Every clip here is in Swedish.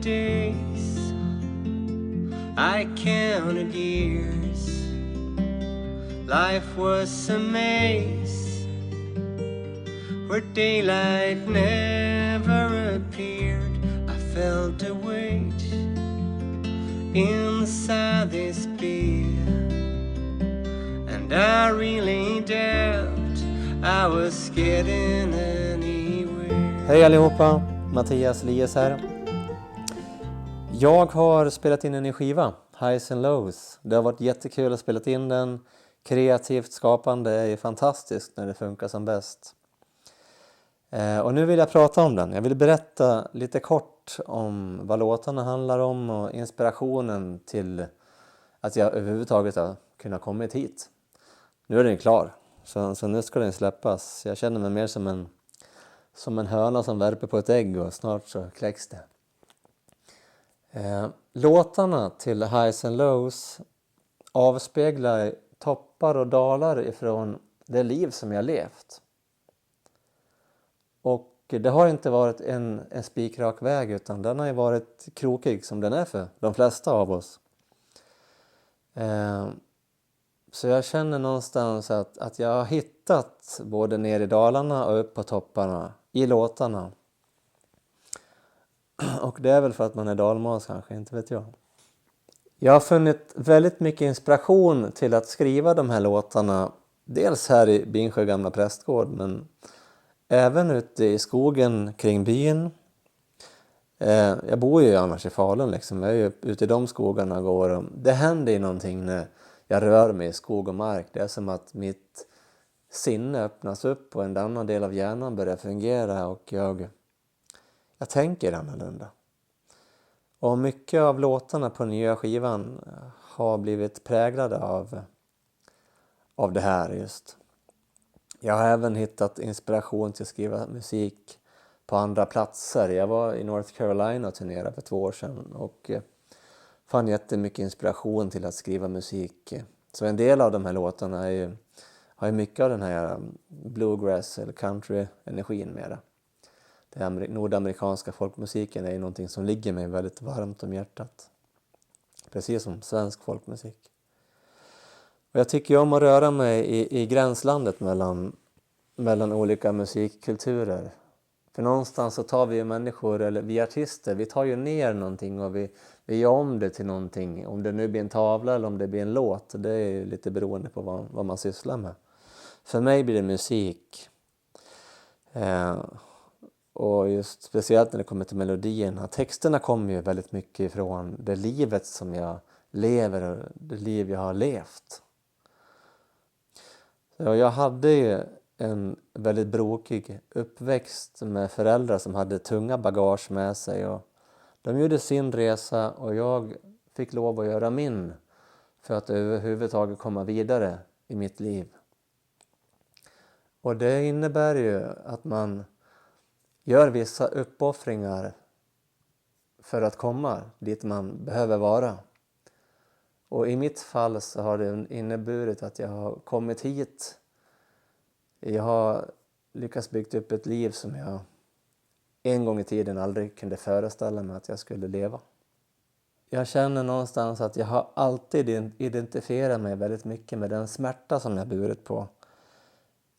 days, I counted years. Life was a maze where daylight never appeared. I felt the weight inside this beer, and I really doubt I was getting anywhere. Hej allihopa, Mattias Lies här. Jag har spelat in en ny skiva, Highs and Lows. Det har varit jättekul att spela in den. Kreativt skapande är ju fantastiskt när det funkar som bäst. Och nu vill jag prata om den. Jag vill berätta lite kort om vad låtarna handlar om och inspirationen till att jag överhuvudtaget har kunnat komma hit. Nu är den klar, så nu ska den släppas. Jag känner mig mer som en höna som värper på ett ägg och snart så kläcks det. Låtarna till Highs and Lows avspeglar toppar och dalar ifrån det liv som jag levt. Och det har inte varit en spikrak väg, utan den har ju varit krokig som den är för de flesta av oss. Så jag känner någonstans att jag har hittat både ner i dalarna och upp på topparna i låtarna. Och det är väl för att man är dalmas kanske, inte vet jag. Jag har funnit väldigt mycket inspiration till att skriva de här låtarna. Dels här i Bingsjö gamla prästgård, men även ute i skogen kring byn. Jag bor ju annars i Falun liksom. Jag är ju ute i de skogarna och går. Och det händer ju någonting när jag rör mig i skog och mark. Det är som att mitt sinne öppnas upp och en annan del av hjärnan börjar fungera. Och jag tänker annorlunda. Och mycket av låtarna på nya skivan har blivit präglade av det här just. Jag har även hittat inspiration till att skriva musik på andra platser. Jag var i North Carolina och turnerade för 2 år sedan och fann jättemycket inspiration till att skriva musik. Så en del av de här låtarna har ju mycket av den här bluegrass eller country-energin med det. Den nordamerikanska folkmusiken är ju någonting som ligger mig väldigt varmt om hjärtat. Precis som svensk folkmusik. Och jag tycker om att röra mig i gränslandet mellan olika musikkulturer. För någonstans så tar vi ju människor, eller vi artister, vi tar ju ner någonting och vi gör om det till någonting. Om det nu blir en tavla eller om det blir en låt, det är ju lite beroende på vad man sysslar med. För mig blir det musik. Och just speciellt när det kommer till melodierna. Texterna kommer ju väldigt mycket ifrån det livet som jag lever och det liv jag har levt. Så jag hade ju en väldigt brokig uppväxt med föräldrar som hade tunga bagage med sig. Och de gjorde sin resa och jag fick lov att göra min för att överhuvudtaget komma vidare i mitt liv. Och det innebär ju att man gör vissa uppoffringar för att komma dit man behöver vara. Och i mitt fall så har det inneburit att jag har kommit hit. Jag har lyckats bygga upp ett liv som jag en gång i tiden aldrig kunde föreställa mig att jag skulle leva. Jag känner någonstans att jag har alltid identifierat mig väldigt mycket med den smärta som jag burit på.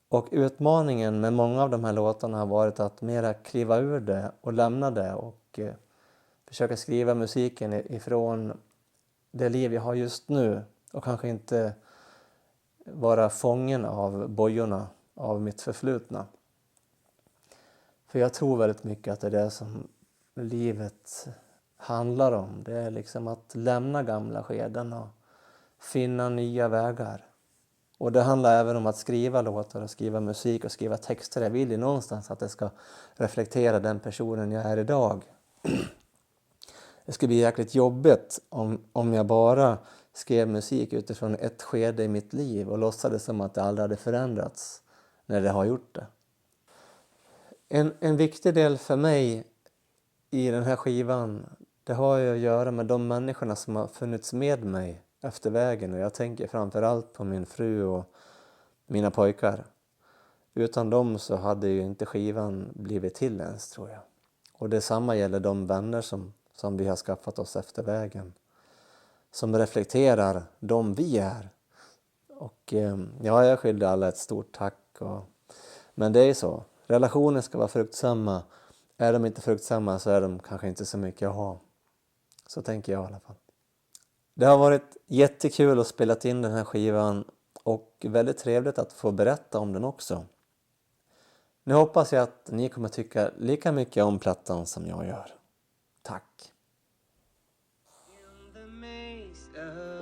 Och utmaningen med många av de här låtarna har varit att mera kliva ur det och lämna det och försöka skriva musiken ifrån det liv jag har just nu och kanske inte vara fången av bojorna av mitt förflutna. För jag tror väldigt mycket att det är det som livet handlar om. Det är liksom att lämna gamla skeden och finna nya vägar. Och det handlar även om att skriva låtar och skriva musik och skriva texter. Jag vill ju någonstans att det ska reflektera den personen jag är idag. Det skulle bli jäkligt jobbigt om jag bara skrev musik utifrån ett skede i mitt liv och låtsades som att det aldrig hade förändrats när det har gjort det. En viktig del för mig i den här skivan, det har ju att göra med de människorna som har funnits med mig efter vägen. Och jag tänker framförallt på min fru och mina pojkar. Utan dem så hade ju inte skivan blivit till ens, tror jag. Och detsamma gäller de vänner som vi har skaffat oss efter vägen. Som reflekterar de vi är. Och ja, jag skyller alla ett stort tack. Men det är så. Relationer ska vara fruktsamma. Är de inte fruktsamma så är de kanske inte så mycket att ha. Så tänker jag i alla fall. Det har varit jättekul att spela in den här skivan. Och väldigt trevligt att få berätta om den också. Nu hoppas jag att ni kommer tycka lika mycket om plattan som jag gör. Tack! In the maze of